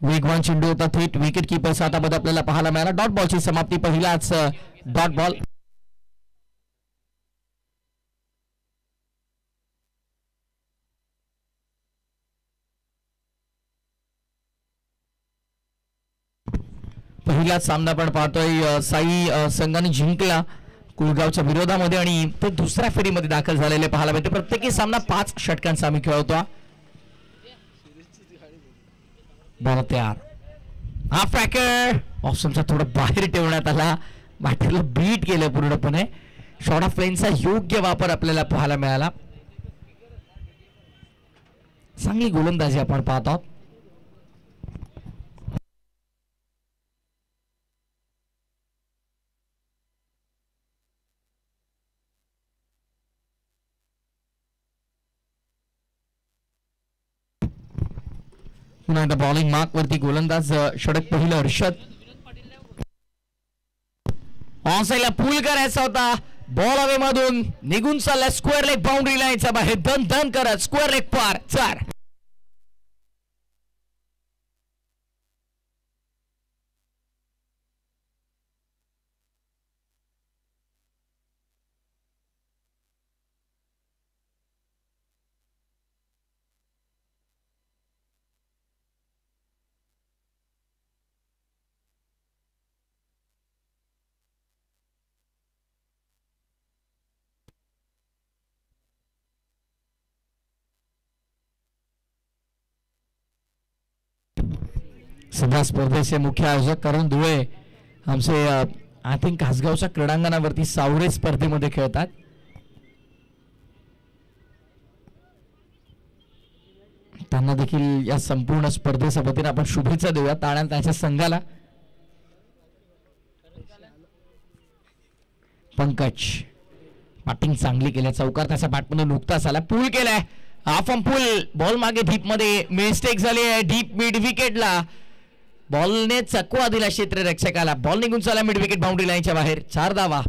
वेगवान चेंडू होता थेट विकेट किपरचा हातामध्ये आपल्याला पाहायला मिळाला. डॉट बॉलची समाप्ती. पहिलाच डॉट बॉल. पहिलाच सामना आपण पाहतोय साई संघाने जिंकला कुलगावच्या विरोधामध्ये आणि ते दुसऱ्या फेरीमध्ये दाखल झालेले पाहायला मिळते. प्रत्येकी सामना 5 षटकांचा आम्ही खेळवतो. बॉल तयार. हा फ्रॅकर ऑप्शनचा थोडं बाहेर ठेवण्यात आला. बॅटरला बीट केलं पूर्णपणे. शॉर्ट ऑफ लेनचा योग्य वापर आपल्याला पाहायला मिळाला. चांगली गोलंदाजी आपण पाहत आहोत. पुन्हा एकदा बॉलिंग मार्क वरती गोलंदाज षटक पहिलं हर्षद. ऑनसाईडला पूल करायचा होता. बॉल हवे मधून निघून चालला. स्क्वेअर लेग बाउंड्री लाईनचा बाहेर दन दन करत स्क्वेअर लेग पार 4. सध्या स्पर्धेचे मुख्य आयोजक करण धुळे आमचे आय थिंक हासगावच्या क्रीडांगणावरती सावरे स्पर्धेमध्ये खेळतात. त्यांना देखील या संपूर्ण स्पर्धेच्या वतीने आपण शुभेच्छा देऊया. टाळ्या त्यांच्या संघाला. पंकज बॅटिंग चांगली केल्या. चौकार त्याच्या बॅटमध्ये नुकताच आला. पूल केलाय. Half on pool. बॉल मागे डीप मध्ये मिस्टेक झाली आहे. डीप मिड विकेटला बॉलने चकवा दिला क्षेत्ररक्षकाला. बॉल निघून चालला मिड विकेट बाउंड्री लाईनच्या बाहेर. 4 धावा.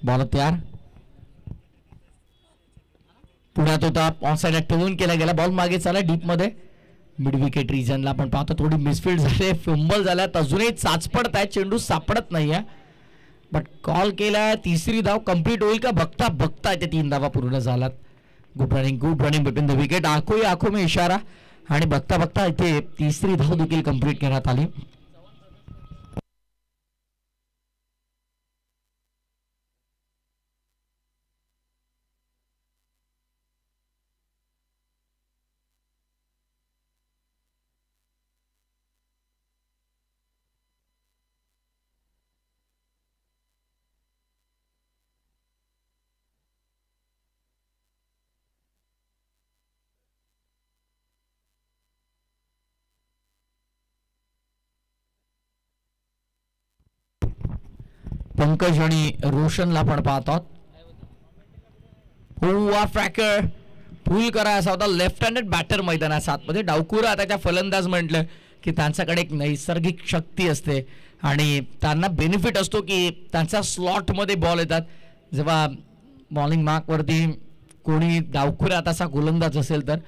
बॉल तयार. पुण्यात होता. ऑन साइड टर्न केला गेला. बॉल मागे चाला डीप मध्ये मिड विकेट रिजनला आपण पाहतो. थोडी मिसफील्ड झाले. फिंबल झाल्यात. अजूनही चाचपडत आहे. चेंडू सापडत नाहीये. बट कॉल केला. तिसरी धाव कंप्लीट होईल का बघता बघता ते 3 धावा पूर्ण झालात. Good running between the wicket. आखो में इशारा आणि बघता बघता इथे तिसरी धाव देखील कंप्लीट करण्यात आली. पंकज आणि रोशनला पण पाहतात. फ्रॅकर पूल करायचा होता. लेफ्ट हँडेड बॅटर मैदानाच्या आतमध्ये. डावकुरा त्याच्या फलंदाज म्हटलं की त्यांच्याकडे एक नैसर्गिक शक्ती असते आणि त्यांना बेनिफिट असतो की त्यांच्या स्लॉटमध्ये बॉल येतात. जेव्हा बॉलिंग मार्कवरती कोणी डावकुरा तसा गोलंदाज असेल तर.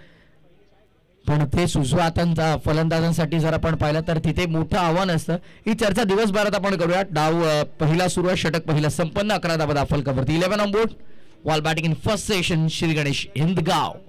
पण ते सुजवा हातांचा फलंदाजांसाठी जर आपण पाहिलं तर तिथे मोठं आव्हान असतं. ही चर्चा दिवसभरात आपण करूया. डाव पहिला सुरू आहे. षटक पहिला संपन्न. 11 धावा फलकावरती. 11 on board. while batting in first session Shri Ganesh Hindgaon.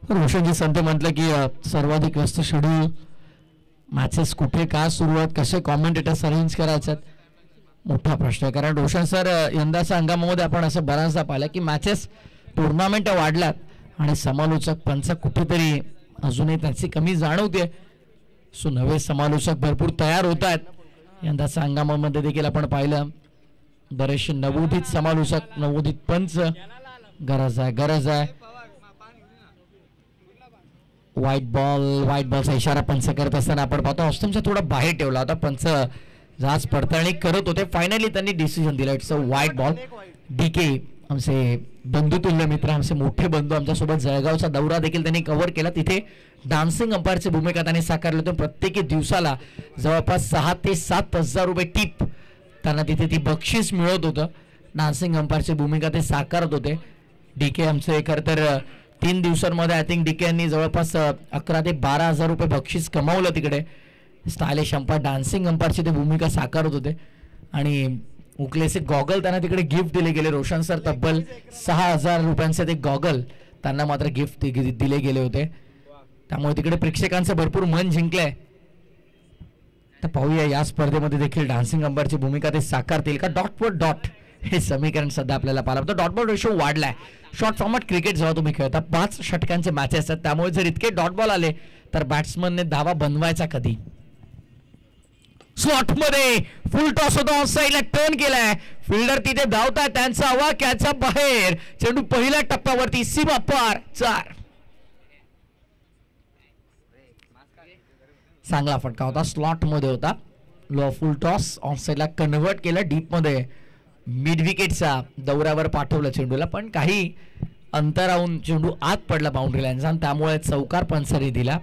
Roshanji संत म्हटलं की सर्वाधिक व्यस्त शेड्यूल, मॅचेस कुठे काय सुरुवात, कसे कॉमेंटेटर्स अरेंज करायचे, मोठा प्रश्न आहे. कारण रोशन सर यंदाच्या हंगामामध्ये आपण असं बऱ्याचदा पाहिलं की मॅचेस टुर्नामेंट वाढल्यात आणि समालोचक पंच कुठेतरी अजूनही त्याची कमी जाणवते. सो नवे समालोचक भरपूर तयार होत आहेत. यंदाच्या हंगामामध्ये देखील आपण पाहिलं बरेचसे नवोदित समालोचक, नवोदित पंच गरज आहे. व्हाईट बॉलचा इशारा पंच करत असताना आपण पाहतो ऑस्टमचा थोडा बाहेर ठेवला होता. पंच जाच पडताळणी करत होते. फायनली त्यांनी डिसिजन दिला, it's a white ball. DK आमचे बंधुतुल्य मित्र, आमचे मोठे बंधू, आमच्यासोबत जळगावचा दौरा देखील त्यांनी कव्हर केला. तिथे डान्सिंग अंपायरची भूमिका त्यांनी साकारली होती. प्रत्येकी दिवसाला जवळपास 6 ते 7 हजार रुपये टिप त्यांना तिथे ती बक्षीस मिळत होतं. डान्सिंग अंपायरची भूमिका ते साकारत होते. डीके आमचे खरं तर 3 दिवसांमध्ये आय थिंक डीके यांनी जवळपास 11 ते 12 हजार रुपये बक्षीस कमावलं. तिकडे स्टायलिश अंपायर, डान्सिंग अंपायरची ते भूमिका साकारत होते. आणि उकलेचे गॉगल त्यांना तिकडे गिफ्ट दिले गेले. रोशन सर तब्बल 6,000 रुपयांचे ते गॉगल त्यांना मात्र गिफ्ट दिले गेले होते. त्यामुळे तिकडे प्रेक्षकांचं भरपूर मन जिंकलंय. तर पाहूया या स्पर्धेमध्ये देखील डान्सिंग अंपायरची भूमिका ते साकारतील का. डॉट वर डॉट हे समीकरण सध्या आपल्याला पाहायला मिळतं. डॉट बॉल रेशो वाढलाय. शॉर्ट फॉर्मॅट क्रिकेट जेव्हा तुम्ही खेळता 5 षटकांचे मॅचेस असतात, त्यामुळे जर इतके डॉट बॉल आले तर बॅट्समनने धावा बनवायचा कधी. स्लॉट मध्ये फुल टॉस होता, ऑफ साइडला टर्न केलाय. फिल्डर तिथे धावताय, त्यांचा हवा कॅचच्या बाहेर. चेंडू पहिल्या टप्प्यावरती सीमा पार 4. चांगला फटका होता, स्लॉट मध्ये होता. लो फुल टॉस ऑफ साइडला कन्व्हर्ट केलं, डीप मध्ये मिड विकेटचा दौऱ्यावर पाठवलं चेंडूला, पण काही अंतरावून चेंडू आत पडला बाउंड्री लाईनचा, त्यामुळे चौकार पंचनी दिला.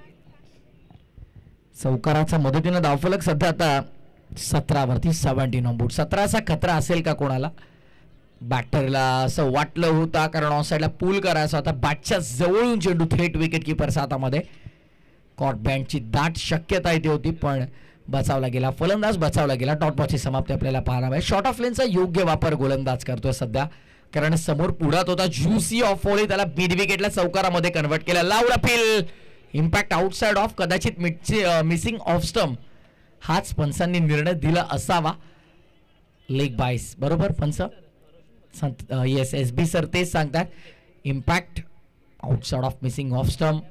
चौकाराच्या मदतीने धावफलक सध्या आता 17 वरती 17 ऑन बोर्ड. 17चा खतरा असेल का कोणाला. बॅटरला असं वाटलं होतं, कारण ऑन साइडला पूल करायचा होता. बॅटच्या जवळून चेंडू थेट विकेट किपरच्या हातामध्ये. कॉट बँडची दाट शक्यता इथे होती, पण बचावला गेला. फलंदाज बचावला गेला. डॉट बॉलची समाप्ती आपल्याला पाहायला मिळेल. शॉर्ट ऑफ लेनचा योग्य वापर गोलंदाज करतोय सध्या, कारण समोर पुढात होता ज्युसी ऑफ ओळी, त्याला मिड विकेटला चौकारामध्ये कन्वर्ट केला. Loud appeal, impact outside of, कदाचित मिसिंग ऑफ स्टंप हाच पंचांनी निर्णय दिला असावा. लेग बाईस बरोबर पंच. येस, SB सर तेच सांगतात. Impact outside of, missing off stump.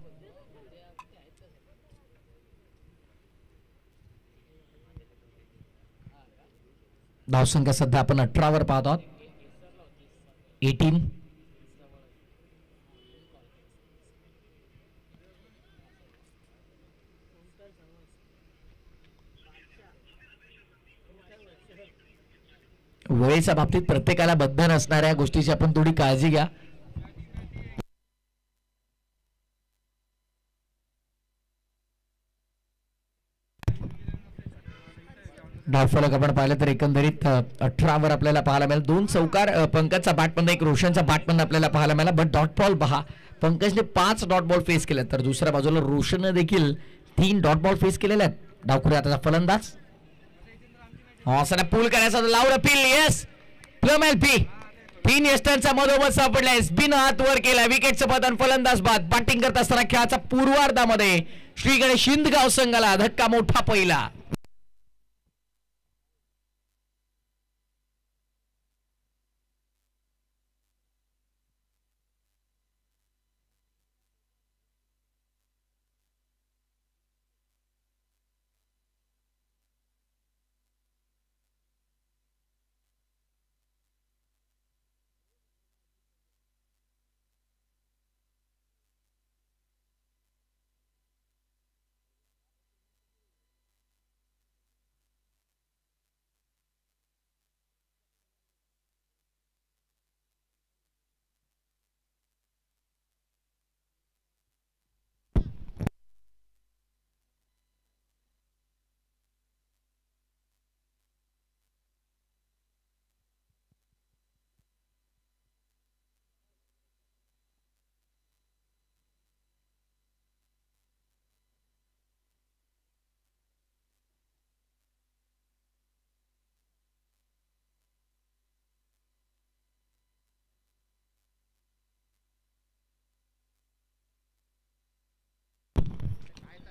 धावसंख्या सध्या आपण 18 वर पाहत आहोत. 18. वेळेच्या बाबतीत प्रत्येकाला बंधन असणाऱ्या गोष्टीची आपण थोडी काळजी घ्या. धावफलक आपण पाहिलं तर एकंदरीत 18 वर आपल्याला पाहायला मिळेल. 2 चौकार पंकजचा बॅटमधून, एक रोशनचा बॅटमधून आपल्याला पाहायला मिळाला. बट डॉट बॉल पहा, पंकजने 5 डॉट बॉल फेस केले, तर दुसऱ्या बाजूला रोशनने देखील 3 डॉट बॉल फेस केलेले आहेत. डावखुरी आता फलंदाज पूल करायचा loud appeal. Yes, plum LP 3 यष्टांचा मधोमध सापडला. SB न हात वर केला. विकेटचं पतन, फलंदाज बाद. बॅटिंग करत असताना खेळाचा पूर्वार्धामध्ये श्री गणेश हिंदगाव संघाला धक्का मोठा पहिला.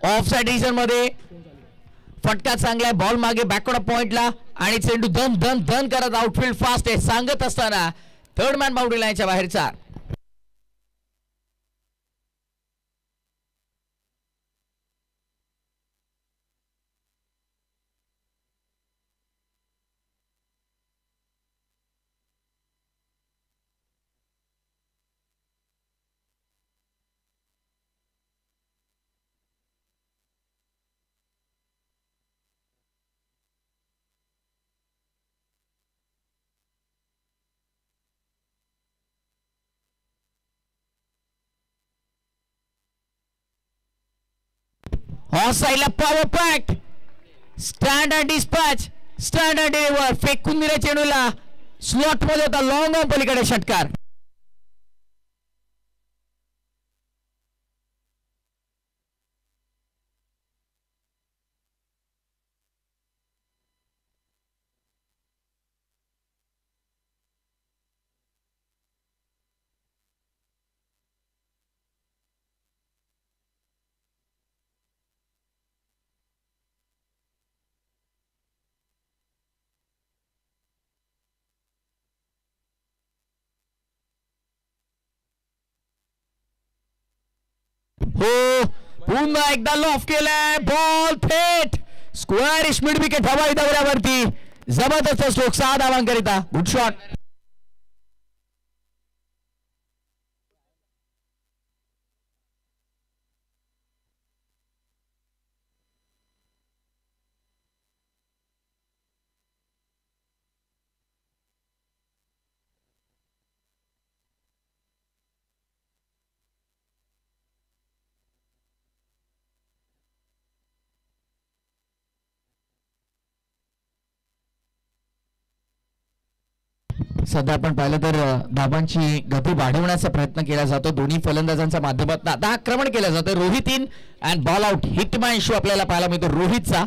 ऑफ साइड रिजन मध्ये फटका चांगला आहे. बॉल मागे बॅकवर्ड पॉइंटला आणि चेंडू धन धन धन करत आउटफील्ड फास्ट आहे. सांगत असताना थर्ड मॅन बाउंड्री लाईनच्या बाहेरचा. ऑफ साईडला power pact stand and dispatch stand and deliver फेकून दिले चेंडूला. स्लॉट मध्ये होता लॉंग ऑन पलीकडे षटकार. हो पुन्हा एकदा लॉफ केलाय. बॉल थेट स्क्वेअर मिड विकेट हवाई दौऱ्यावरती. जबरदस्त स्ट्रोक 6 धावांकरिता. Good shot. सध्या आपण पाहिलं तर धाबांची गती वाढवण्याचा प्रयत्न केला जातो दोन्ही फलंदाजांच्या माध्यमातून. आता आक्रमण केलं जातं. Rohit in and ball out. Hitman issue आपल्याला पाहायला मिळतो रोहितचा.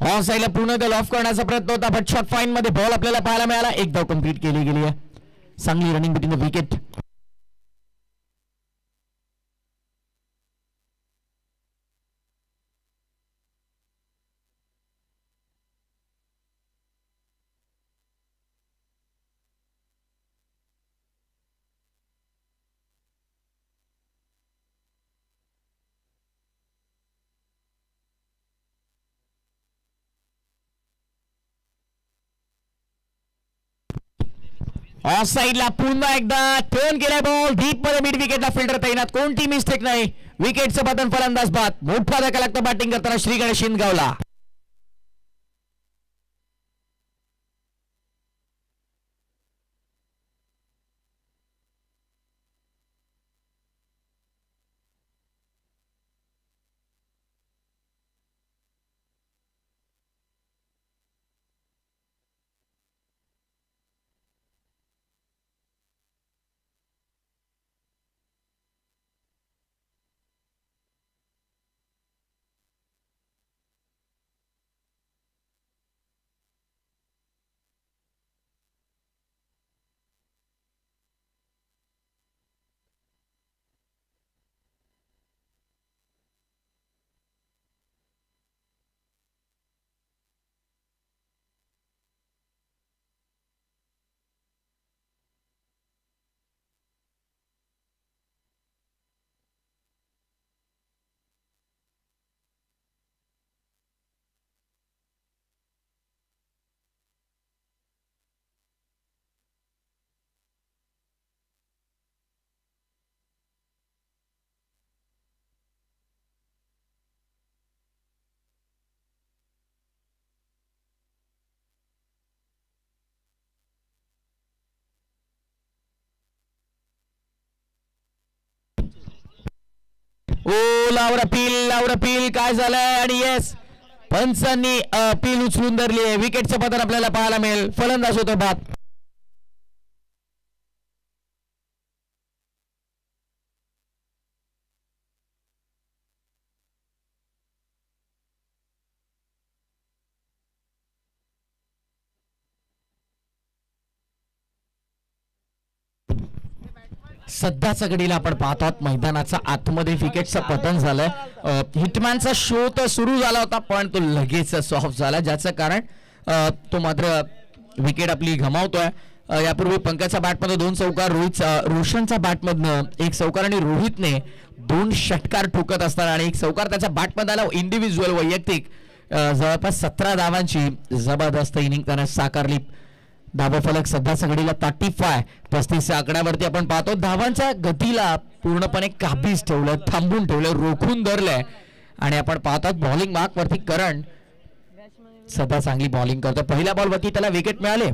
ऑन साईडला पूर्ण गल ऑफ करण्याचा प्रयत्न होता बट शॉट फाईन मध्ये बॉल आपल्याला पाहायला मिळाला. एक धाव कंप्लीट केली गेली आहे. चांगली running between the wicket. Of साईडला पुन्हा एकदा टर्न केलाय बॉल डीप मध्ये मिड विकेटला फिल्डर तैनात. कोणती मिस्टेक नाही. विकेटचं पतन फलंदाज बाद. मोठा धक्का लागतो बॅटिंग करताना श्री गणेश शिंदगावला. लावर अपील काय झालंय आणि येस पंचांनी अपील उचलून धरली आहे. विकेटचं पतन आपल्याला पाहायला मिळेल. फलंदाज होतो बाद. सध्याच्या घडीला आपण पाहतो मैदानाचा आतमध्ये विकेटचं पतन झालंय. हिटमॅनचा शो तर सुरू झाला होता पण तो लगेच सॉफ्ट झाला ज्याचं कारण तो मात्र विकेट आपली गमावतोय. यापूर्वी पंकजच्या बॅटमध्ये 2 चौकार, रोशनच्या बॅटमधनं 1 चौकार आणि रोहितने 2 षटकार ठोकत असताना आणि 1 चौकार त्याच्या बॅटमध्ये आला. इंडिव्हिज्युअल वैयक्तिक जवळपास 17 धावांची जबरदस्त इनिंग त्याने साकारली. धावफलक सध्याच्या घडीला 35 आकड्यावरती आपण पाहतो. धावांच्या गतीला पूर्णपणे काबीज ठेवलं, थांबून ठेवलं, रोखून धरलंय आणि आपण पाहतो बॉलिंग मार्क वरती करण सध्या चांगली बॉलिंग करतो. पहिल्या बॉल वरती त्याला विकेट मिळाले.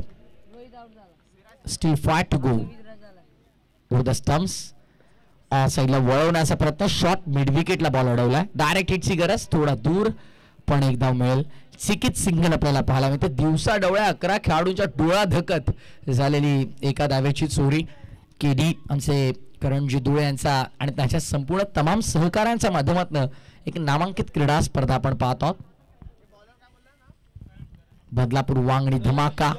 Still 5 to go over the stumps. साईडला वळवण्याचा प्रयत्न, शॉट मिड विकेटला बॉल अडवलाय. डायरेक्ट हिटची गरज, थोडा दूर पण एक धाव मिळेल. चिकित सिंगल आपल्याला पाहायला मिळते. दिवसा डोळ्या 11 खेळाडूंच्या डोळा धकत झालेली एका धावेची चोरी. केडी आमचे करणजी दुळे यांचा आणि त्याच्या संपूर्ण तमाम सहकाऱ्यांच्या माध्यमातून एक नामांकित क्रीडा स्पर्धा आपण पाहत आहोत. बदलापूर वांगणी धमाका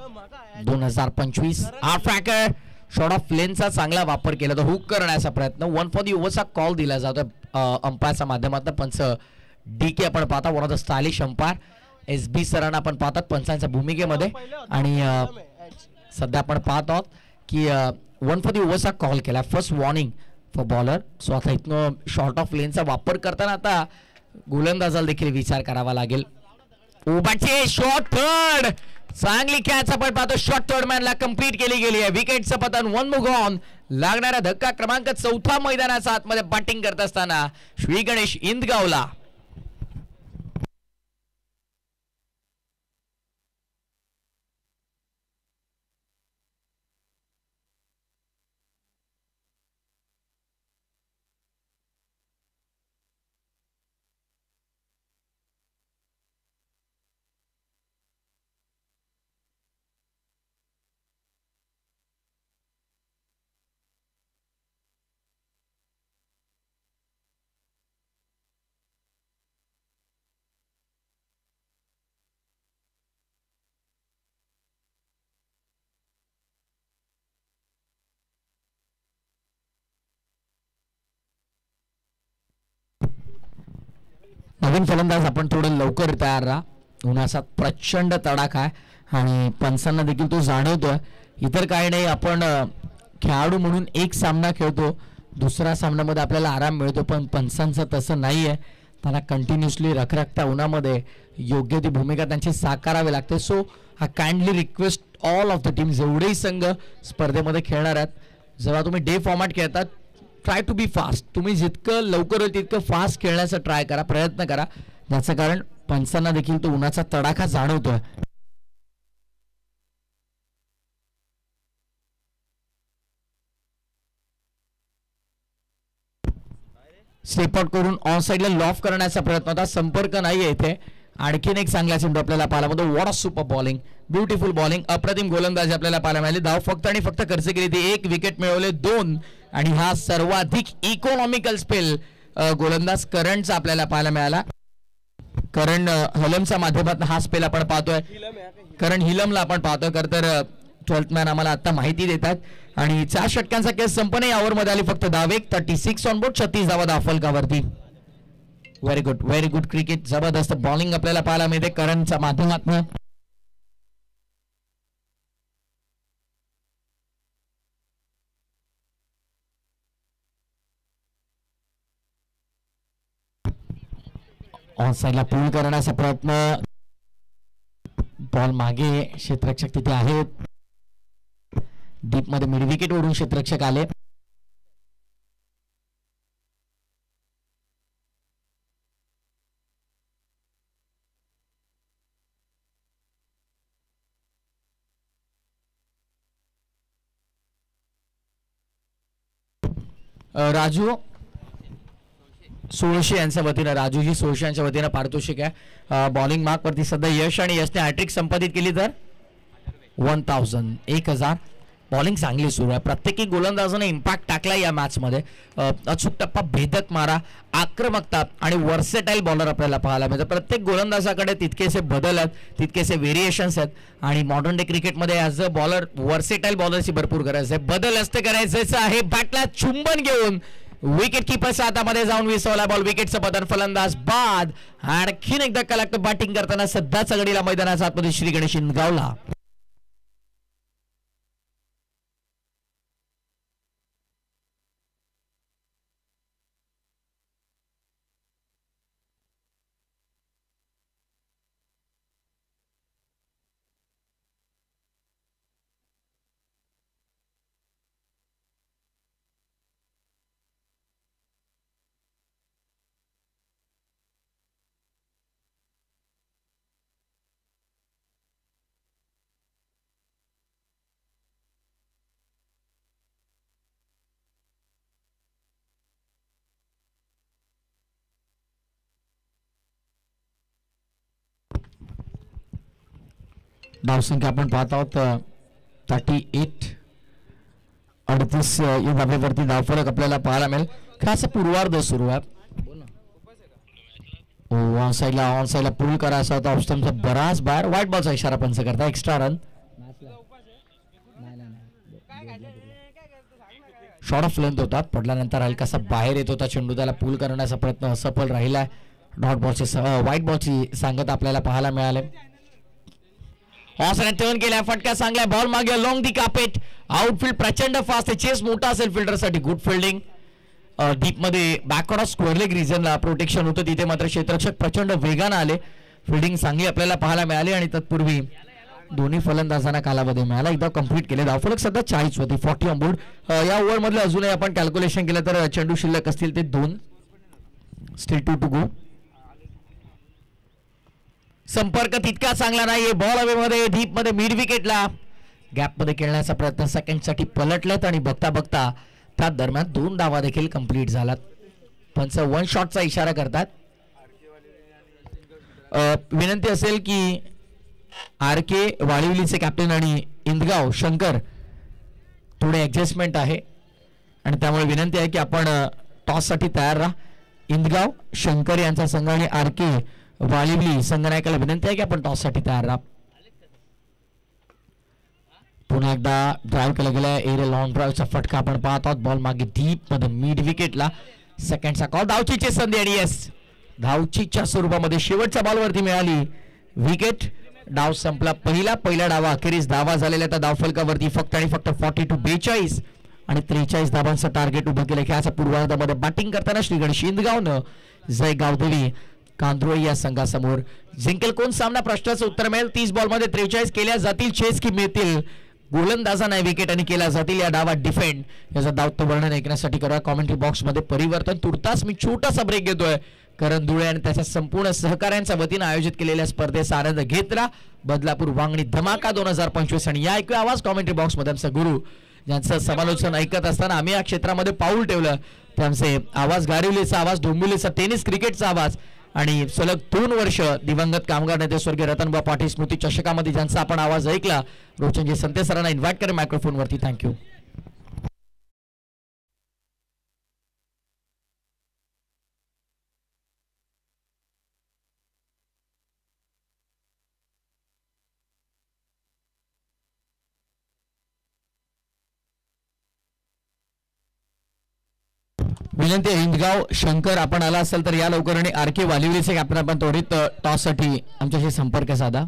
2025. आर्फॅकर शॉर्ट ऑफ लेनचा चांगला वापर केला, तो हुक करण्याचा प्रयत्न. 1 फॉर दी ओव्हरचा कॉल दिला जातो अंपायरच्या माध्यमातून. पंच DK आपण पाहता, one of the stylish umpire. SB सरांना आपण पाहतात पंचांच्या भूमिकेमध्ये आणि सध्या आपण पाहत आहोत की 1 फॉर दी ओव्हरचा कॉल केला. First warning for bowler. So आता इथनं शॉर्ट ऑफ लेनचा वापर करताना आता गोलंदाजाला देखील विचार करावा लागेल. ओबाचे शॉट थर्ड, चांगली कॅच आपण पाहतो. शॉट थर्ड मॅनला कंप्लीट केली गेली आहे. विकेटचं पतन, 1 मूव्ह ऑन. लागणारा धक्का क्रमांक 4 मैदानाचा आतमध्ये बॅटिंग करत असताना श्री गणेश इंदगावला. नवीन फलंदाज आपण थोडं लवकर तयार राहा. उन्हाचा प्रचंड तडाखा आहे आणि पंचांना देखील तो जाणवतोय. इतर काही नाही, आपण खेळाडू म्हणून एक सामना खेळतो, दुसऱ्या सामन्यामध्ये आपल्याला आराम मिळतो, पण पंचांचं तसं नाही आहे. त्यांना कंटिन्युअसली रखरखत्या उन्हामध्ये योग्य ती भूमिका त्यांची साकारावी लागते. सो हा kindly request all of the team, जेवढेही संघ स्पर्धेमध्ये खेळणार आहेत, जेव्हा तुम्ही डे फॉर्मॅट खेळतात, ट्राय टू बी फास्ट. तुम्ही जितकं लवकर होईल तितकं फास्ट खेळण्याचा ट्राय करा, प्रयत्न करा. ज्याचं कारण पंचांना देखील तो उन्हाचा तडाखा जाणवतोय. स्टेप आउट करून ऑन साइडला लॉफ करण्याचा प्रयत्न होता, संपर्क नाहीये इथे. आणखीन एक चांगला चेंडू आपल्याला पाहायला मिळतो. What a super bowling, beautiful bowling, अप्रतिम गोलंदाजी आपल्याला पाहायला मिळाली. धाव फक्त आणि फक्त खर्च केली ती 1 विकेट मिळवले 2 आणि हा सर्वाधिक इकॉनॉमिकल स्पेल गोलंदाज करणचा आपल्याला पाहायला मिळाला. करण हलमच्या माध्यमातून हा स्पेल आपण पाहतोय. करण हिलमला आपण पाहतोय. खरं तर 12th मॅन आम्हाला आता माहिती देतात आणि 4 षटकांचा केस संपन्न या ओव्हरमध्ये आली फक्त धाव. 36 ऑन बोर्ड, 36 धावा धावफलकावरती. व्हेरी गुड क्रिकेट, जबरदस्त बॉलिंग आपल्याला पाहायला मिळते करणच्या माध्यमातून. ऑन साइडला पूल करण्याचा प्रयत्न, बॉल मागे, क्षेत्ररक्षक तिथे आहेत. डीप मध्ये मिड विकेट वरून क्षेत्ररक्षक आले. राजू 1600 यांच्या वतीनं, राजूजी 1600 यांच्या वतीनं पारितोषिक आहे. बॉलिंग मार्क वरती सध्या यश, आणि यशने हॅट्रिक संपादित केली तर 1000. बॉलिंग चांगली सुरू आहे. प्रत्येकी गोलंदाजाने इम्पॅक्ट टाकला या मॅचमध्ये. अचूक टप्पा, भेदक मारा, आक्रमकता आणि वर्सेटाईल बॉलर आपल्याला पाहायला मिळतात. प्रत्येक गोलंदाजाकडे तितकेसे बदल आहेत, तितकेसे व्हेरिएशन्स आहेत, आणि मॉडर्न डे क्रिकेटमध्ये ॲज अ बॉलर वर्सेटाईल बॉलरची भरपूर गरज आहे. बदल असते करायचं आहे. बॅटला चुंबन घेऊन विकेट किपरच्या हातामध्ये जाऊन विसवला बॉल. विकेटचं पतन, फलंदाज बाद. आणखीन एकदा धक्का लागतो बॅटिंग करताना. सध्या चगडीला मैदानाच्या आतमध्ये श्री गणेश इंदगावला. धावसंख्या आपण पाहत आहोत 38. 38 या धाब्यावरती धावफलक आपल्याला पाहायला मिळेल. खास पूर्वार्ध सुरू आहे. ऑन साईडला पूल करायचा होता. ऑफस्टमचा बराच बाहेर. व्हाईट बॉलचा इशारा पंच करता. Extra run. Short of length होता, पडल्यानंतर हलकासा बाहेर येत होता चेंडू. त्याला पूल करण्याचा प्रयत्न असफल राहिला. डॉट बॉलची व्हाईट बॉलची सांगत आपल्याला पाहायला मिळाले. ऑसने टर्न केलाय, फटका चांगलाय, बॉल मागे लॉंग दी कापेट. आउटफील्ड प्रचंड फास्ट आहे. चेस मोठा असेल फिल्डरसाठी. Good fielding. डीप मध्ये बॅकवर्ड ऑफ स्क्वेअर लेग रिजनला प्रोटेक्शन होतं. तिथे मात्र क्षेत्ररक्षक प्रचंड वेगानं आले. फिल्डिंग चांगली आपल्याला पाहायला मिळाली, आणि तत्पूर्वी दोन्ही फलंदाजांना कालावधी मिळाला. एकदा कंप्लीट केले. धावफलक सध्या 40 होती. 40 ऑन बोर्ड. या ओव्हर मधले अजूनही आपण कॅल्क्युलेशन केलं तर चेंडू शिल्लक असतील ते 2. Still 2 to go. संपर्क तितका चांगला नाहीये. बॉल अवे मध्ये डीप मध्ये मिड विकेटला गॅप मध्ये खेळण्याचा प्रयत्न सेकंडसाठी पलटलेत, आणि बघता बघता त्या दरम्यान 2 धावा देखील कंप्लीट झालात. पंच 1 शॉटचा इशारा करतात. विनंती असेल की RK वाळिवलीचे कॅप्टन आणि इंदगाव शंकर थोडे ऍडजस्टमेंट आहे, आणि त्यामुळे विनंती आहे की आपण टॉस साठी तयार राहा. इंदगाव शंकर यांचा संघ आणि RK वाळिवली संघनायकाला विनंती आहे की आपण टॉस साठी तयार राहा. पुन्हा एकदा ड्राईव्ह केला गेला. एरिया लॉंग ड्राईव्हचा फटका आपण पाहत आहोत. बॉल मागे डीप मध्ये मिड विकेटला. सेकंडचा कॉल. धावचीची संधी, आणि येस, धावचीच्या स्वरूपामध्ये शेवटच्या बॉलवरती मिळाली विकेट. डाव संपला. पहिला डावा अखेरीस धावा झालेल्या. त्या धावफलकावरती फक्त आणि फक्त 42 आणि 43 धावांचं टार्गेट उभं केलं. खेळाच्या पूर्वार्धामध्ये बॅटिंग करताना श्री गणेश इंदगावनं जय गावदेवी कांद्रोळी या संघासमोर. जिंकेल कोण सामना, प्रश्नाचं उत्तर मिळेल. 30 बॉलमध्ये 43 केल्या जातील चेस की मिळतील गोलंदाजांना विकेट, आणि केल्या जातील या डावात डिफेंड. याचा दावतं वर्णन ऐकण्यासाठी करा कॉमेंट्री बॉक्स मध्ये परिवर्तन. तुर्तास मी छोटासा ब्रेक घेतोय. करण धुळे आणि त्याच्या संपूर्ण सहकाऱ्यांच्या वतीनं आयोजित केलेल्या स्पर्धेचा आनंद घेत राहा. बदलापूर वांगणी धमाका 2025. आणि या ऐकूया आवाज कॉमेंट्री बॉक्स मध्ये आमचा गुरु, ज्यांचं समालोचन ऐकत असताना आम्ही या क्षेत्रामध्ये पाऊल ठेवलं, त्यांचे आवाज गारिवलीचा आवाज, डोंबिवलीचा टेनिस क्रिकेटचा आवाज, आणि सलग 2 वर्ष दिवंगत कामगार नेते स्वर्गीय रतनबा पाटील स्मृती चषकामध्ये ज्यांचा आपण आवाज ऐकला. रोचनजी संते सरांना इन्व्हाइट करेन मायक्रोफोन वरती. थँक्यू. विनंती आहे इंदगाव शंकर, आपण आला असेल तर या लवकर, आणि RK वालिवलीचे कॅप्टन आपण त्वरित टॉस साठी आमच्याशी संपर्क साधा.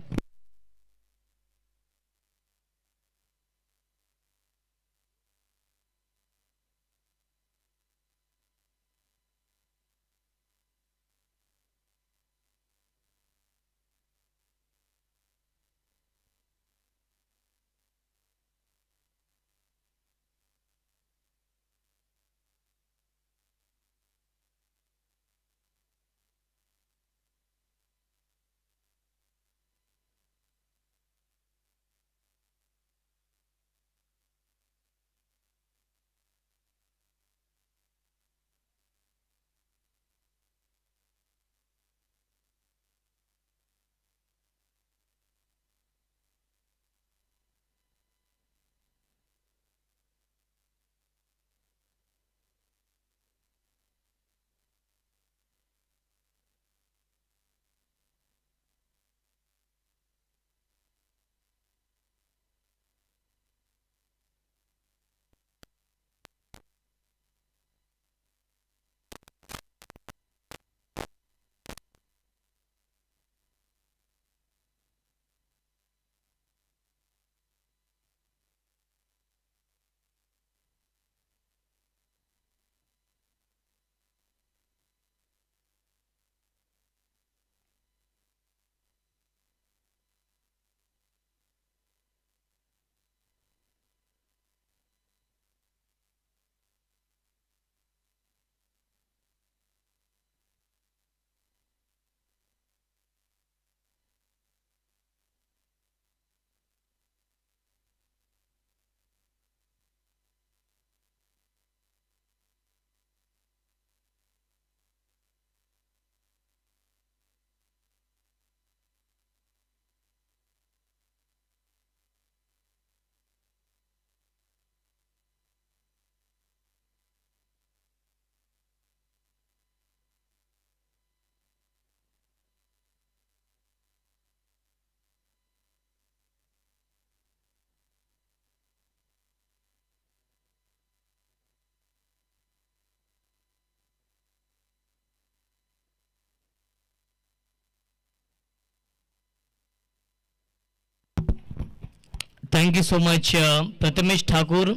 Thank you so much Prathamesh Thakur.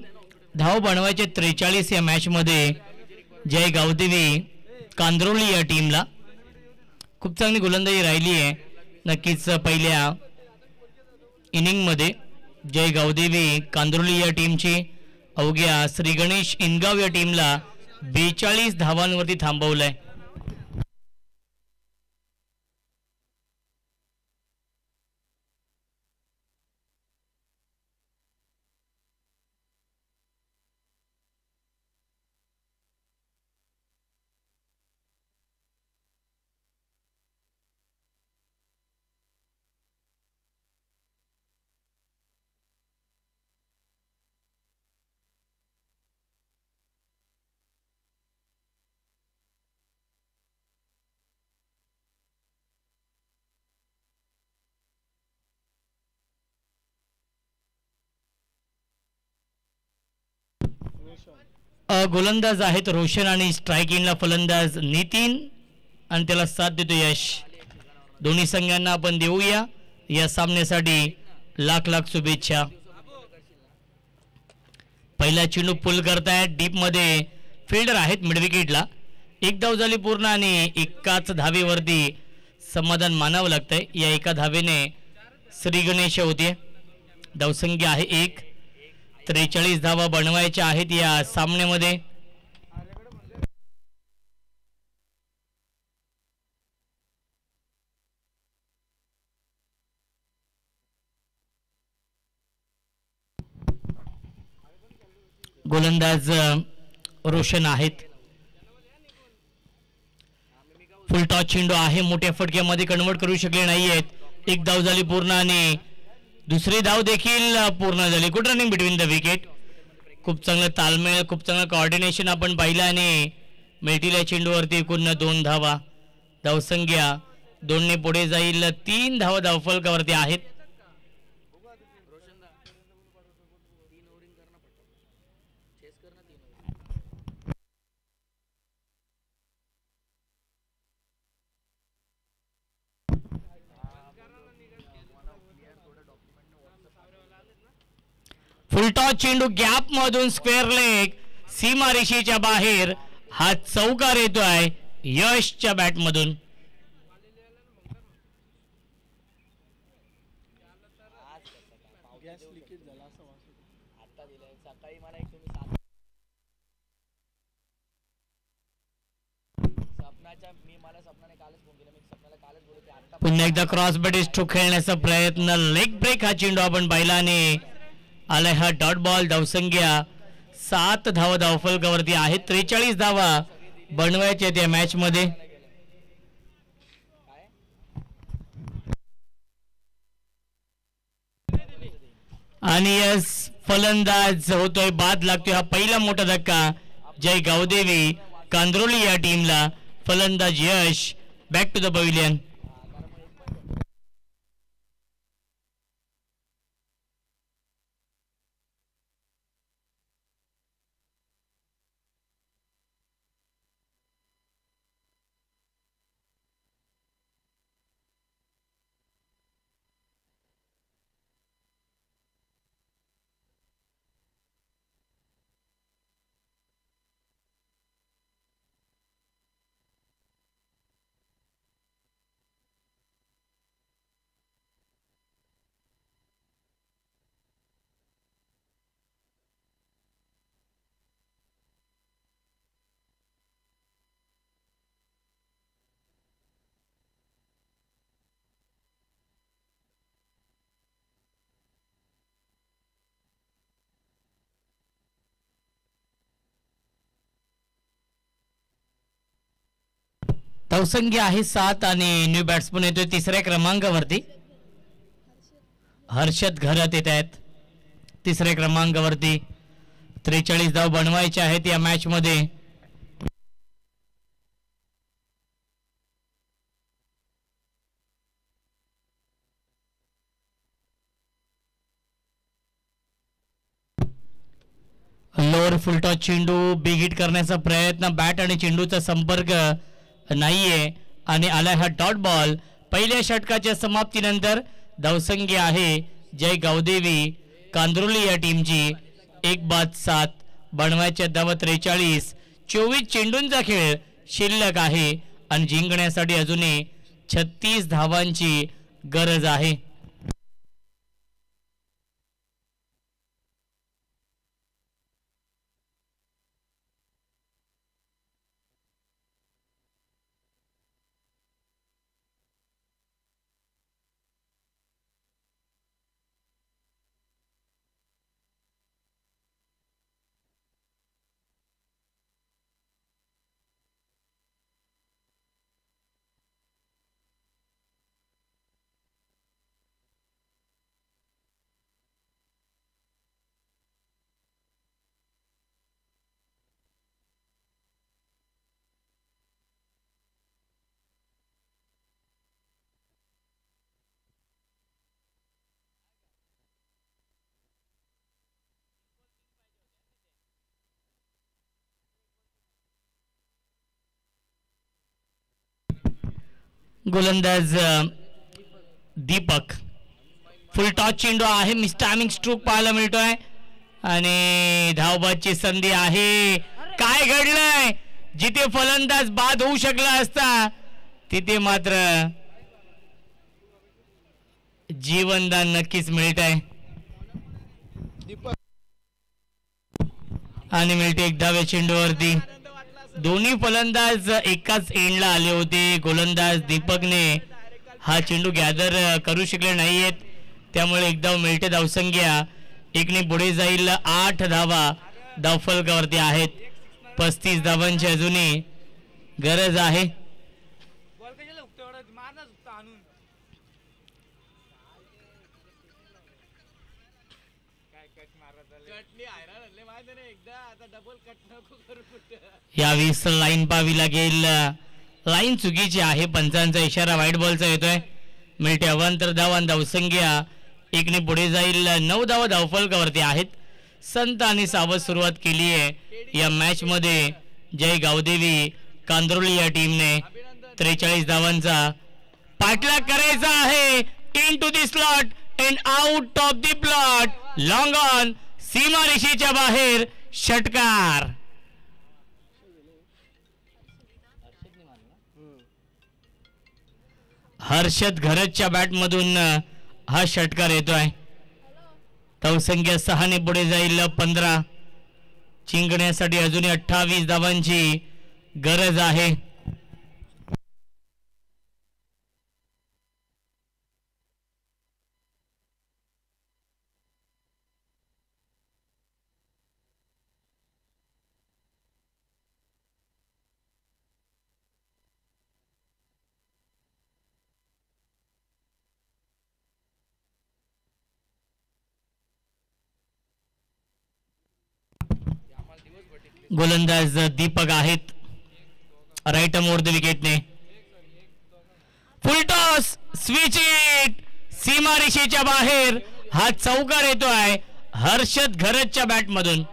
धाव बनवायचे 43 या मॅचमध्ये जय गावदेवी कांद्रोली या टीमला. खूप चांगली गोलंदाजी राहिली आहे. नक्कीच पहिल्या इनिंगमध्ये जय गावदेवी कांद्रोली या टीमची अवघ्या श्री गणेश इनगाव या टीमला 42 धावांवरती थांबवलंय. गोलंदाज आहेत रोशन आणि स्ट्रायकिंगला फलंदाज नितीन आणि त्याला साथ देतो यश. दोन्ही संघांना आपण देऊया या सामन्यासाठी लाख लाख शुभेच्छा. पहिला चेंडू पुल करतायत डीप मध्ये फिल्डर आहेत मिड विकेटला. एक धाव झाली पूर्ण आणि एकाच धावेवरती समाधान मानावं लागतंय. या एका धावेने श्री गणेश होते. धावसंख्या आहे 1. 43 धावा बनवायच्या आहेत या सामन्यामध्ये. गोलंदाज रोशन आहेत. फुल टॉस चेंडू आहे. मोठ्या फटक्यामध्ये कन्वर्ट करू शकले नाहीयेत. एक धाव झाली पूर्ण आणि दुसरी धाव देखील पूर्ण झाली. Good running between the wicket. खूप चांगलं तालमेळ खूप चांगलं कोऑर्डिनेशन आपण पाहिलं आणि मिळतील या चेंडूवरती एकूण 2 धावा. धावसंख्या 2ने पुढे जाईल. 3 धावा धावफलकावरती आहेत. फुलटॉस चेंडू गॅप मधून स्क्वेअर लेग सीमारेषेच्या बाहेर. हा चौकार येतोय यशच्या बॅट मधून. पुन्हा एकदा क्रॉस बडी स्ट्रोक खेळण्याचा प्रयत्न. लेग ब्रेक हा चेंडू आपण पाहिला आणि आलाय हा डॉट बॉल. धावसंख्या 7 धावा धावफलकावरती आहेत. 43 धावा बनवायच्या त्या मॅच मध्ये. आणि यस फलंदाज होतोय बाद लागतोय. हा पहिला मोठा धक्का जय गावदेवी कांद्रोली या टीमला. फलंदाज यश बॅक टू द पवेलियन. धावसंख्या आहे 7 आणि न्यू बॅट्समन येतोय 3ऱ्या क्रमांकावरती. हर्षद घरात येत आहेत 3ऱ्या क्रमांकावरती. 43 धाव बनवायचे आहेत या मॅच मध्ये. लोअर फुलटॉस चेंडू बिग हिट करण्याचा प्रयत्न. बॅट आणि चेंडूचा संपर्क नाहीये आणि आलाय हा डॉट बॉल. पहिल्या षटकाच्या समाप्तीनंतर धावसंख्या आहे जय गावदेवी कांद्रोली या टीमची 1-7 बनवायच्या धावा 43. 24 चेंडूंचा खेळ शिल्लक आहे आणि जिंकण्यासाठी अजूनही 36 धावांची गरज आहे. गोलंदाज दीपक. फुल टॉस चेंडू आहे. मिस्टायमिंग स्ट्रोक पाहायला मिळतोय आणि धावबादची संधी आहे. काय घडलंय? जिथे फलंदाज बाद होऊ शकला असता तिथे मात्र जीवनदान नक्कीच मिळत आहे आणि मिळते एक धाव चेंडूवरती. दोन्ही फलंदाज एकाच एंडला आले होते. गोलंदाज दीपकने हा चेंडू गॅदर करू शकले नाहीयेत, त्यामुळे एक धाव मिळते. धावसंख्या 1ने पुढे जाईल. 8 धावा धावफलकावरती आहेत. 35 धावांची अजूनही गरज आहे. यावेळी लाईन पाहावी लागेल. लाईन चुकीची आहे. पंचांचा इशारा व्हाईट बॉलचा येतोय. मिळते अवांतर धावा. धावसंख्या 1ने पुढे जाईल. 9 धावा धावफलकावरती आहेत. संत आणि सावध सुरुवात केली आहे या मॅच मध्ये. जय गावदेवी कांद्रोली या टीमने 43 धावांचा पाठलाग करायचा आहे. Into the slot and out of the plot. Long on. सीमारेषेच्या बाहेर षटकार. हर्षद घरतच्या बॅट मधून हा षटकार येतोय. धावसंख्या 6ने पुढे जाईल. 15. जिंकण्यासाठी अजूनही 28 धावांची गरज आहे. गोलंदाज दीपक आहेत. राईट मोर द विकेटने. Full toss. Switch it. सीमारेषेच्या बाहेर हा चौकार येतोय हर्षद घरतच्या बॅट मधून.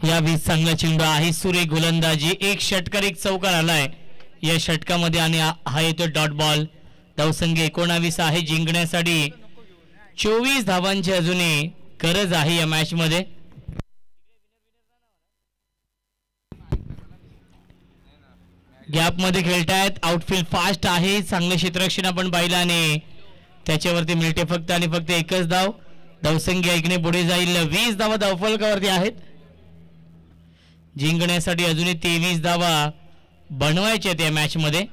या 20 चांगला चेंडू आहे. सुरेख गोलंदाजी. एक षटकार एक चौकार आलाय या षटकामध्ये आणि हा येतो डॉट बॉल. धावसंख्या 19 आहे. जिंकण्यासाठी 24 धावांची अजूनही गरज आहे या मॅच मध्ये. गॅप मध्ये खेळतायत. आउटफील्ड फास्ट आहे. चांगलं क्षेत्ररक्षण आपण पाहिलं आणि त्याच्यावरती मिळते फक्त आणि फक्त एकच धाव. धावसंख्या 1ने पुढे जाईल. 20 धावा धावफलकावरती आहेत. जिंकण्यासाठी अजूनही 23 धावा बनवायचे आहेत या मॅच मध्ये.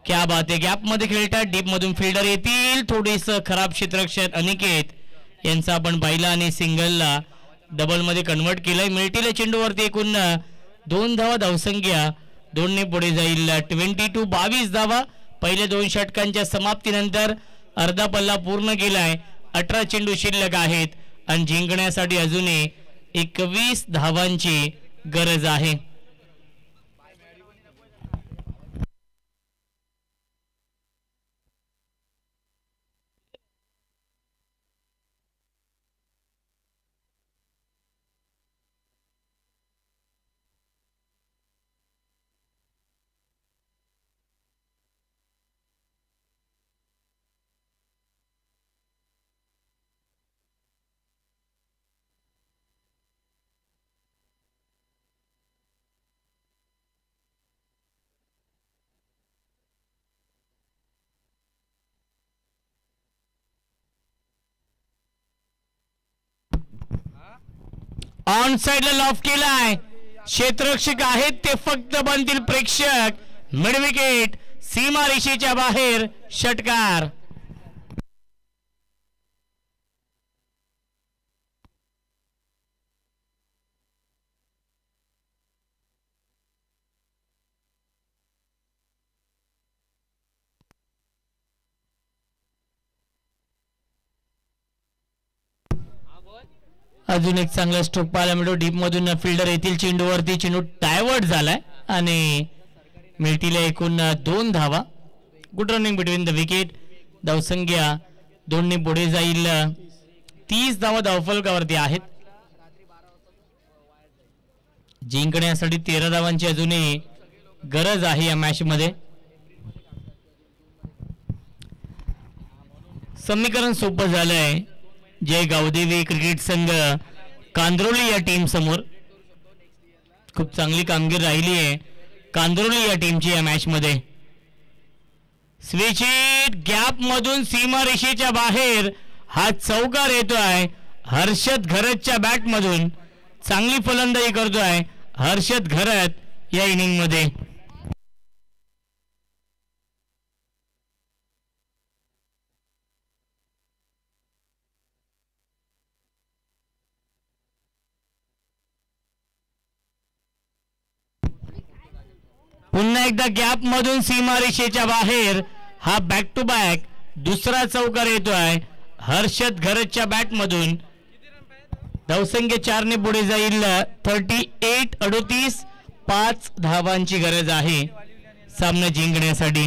क्या बात आहे, गॅप मध्ये खेळतात, डीप मधून फिल्डर येतील. थोडीस खराब क्षेत्ररक्षक अनिकेत यांचा आपण पाहिला आणि सिंगलला डबल मध्ये कन्वर्ट केलंय. मिळतील चेंडूवरती एकूण 2 धावा धावसंख्या 2 ने पुढे जाईल. 22 धावा पहिले 2 षटकांच्या समाप्तीनंतर अर्धा पल्ला पूर्ण केलाय. 18 चेंडू शिल्लक आहेत आणि जिंकण्यासाठी अजूनही 21 धावांची गरज आहे. ऑन साइडला लॉफ केलाय. क्षेत्ररक्षक आहेत ते फक्त बनतील प्रेक्षक. मिड विकेट सीमा रेषेच्या बाहेर षटकार. अजून एक चांगला स्ट्रोक पाहायला मिळतो. डीप मधून फिल्डर येतील चेंडूवरती. चेंडू डायव्हर्ट झालाय आणि मिळतील एकूण 2 धावा. Good running between the wicket. धावसंख्या 2 ने पुढे जाईल. 30 धावा धावफलकावरती आहेत. जिंकण्यासाठी 13 धावांची अजूनही गरज आहे या मॅच मध्ये. समीकरण सोपं झालंय. जय गावदेवी क्रिकेट संघ कांद्रोली या टीम समोर खूप चांगली कामगिरी राहिली आहे कांद्रोली या टीमची या मॅच मध्ये. स्विच हिट गॅप मधून सीमा रेषेच्या बाहेर हा चौकार येतोय. हर्षद घरतच्या बॅट मधून चांगली फलंदाजी करतोय हर्षद घरत या इनिंग मध्ये. पुन्हा एकदा गॅप मधून सीमारेषेच्या बाहेर हा बॅक टू बॅक दुसरा चौकार येतोय हर्षद घरतच्या बॅट मधून. धावसंख्या 4 ने पुढे जाईल. 38-38 5 धावांची गरज आहे सामना जिंकण्यासाठी.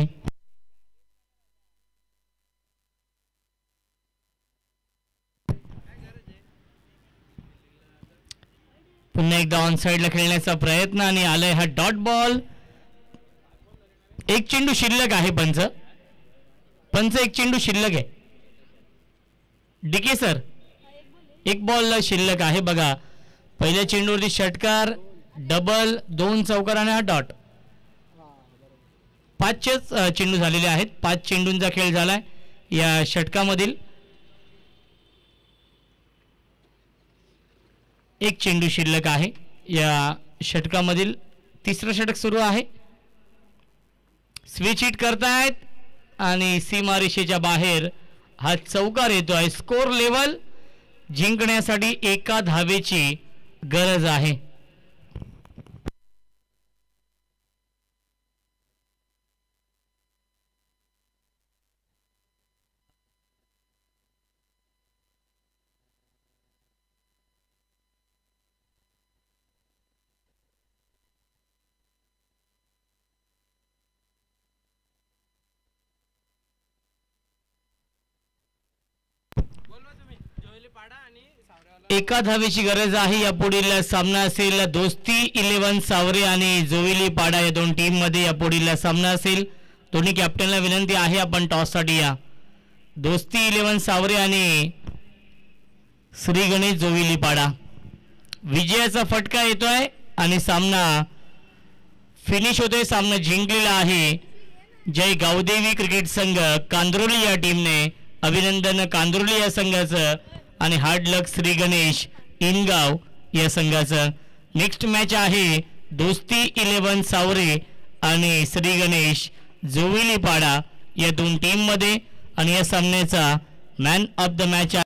पुन्हा एकदा ऑन साइडला खेळण्याचा प्रयत्न आणि आलाय हा डॉट बॉल. एक चेंडू शिल्लक आहे. पंच एक चेंडू शिल्लक आहे. डीके सर एक बॉल शिल्लक आहे बघा. पहिल्या चेंडूवरती षटकार डबल 2 चौकार आणि हा डॉट. 5 चेंडू झालेले आहेत. 5 चेंडूंचा खेळ झालाय या षटकामधील. एक चेंडू शिल्लक आहे या षटकामधील. तिसरं षटक सुरू आहे. स्विच हिट करतायत आणि सीमारेषेच्या बाहेर हा चौकार येतोय. स्कोर लेवल जिंकण्यासाठी 1 धावेची गरज आहे. एका धावेची गरज आहे. या पुढील सामना असेल दोस्ती 11 सावरे आणि जोविली पाडा या 2 टीम मध्ये या पुढील सामना असेल. दोन्ही कॅप्टनला विनंती आहे आपण टॉस साठी या. दोस्ती 11 सावरे आणि श्री गणेश जोविली पाडा. विजयाचा फटका येतोय आणि सामना फिनिश होतोय. सामना जिंकलेला आहे जय गावदेवी क्रिकेट संघ कांद्रोली या टीमने. अभिनंदन कांद्रोली या संघाचं आणि हार्ड लक श्री गणेश इनगाव या संघाचं. नेक्स्ट मॅच आहे दोस्ती 11 सावरे आणि श्री गणेश जोविलीपाडा या दोन टीम मध्ये आणि या सामन्याचा मॅन ऑफ द मॅच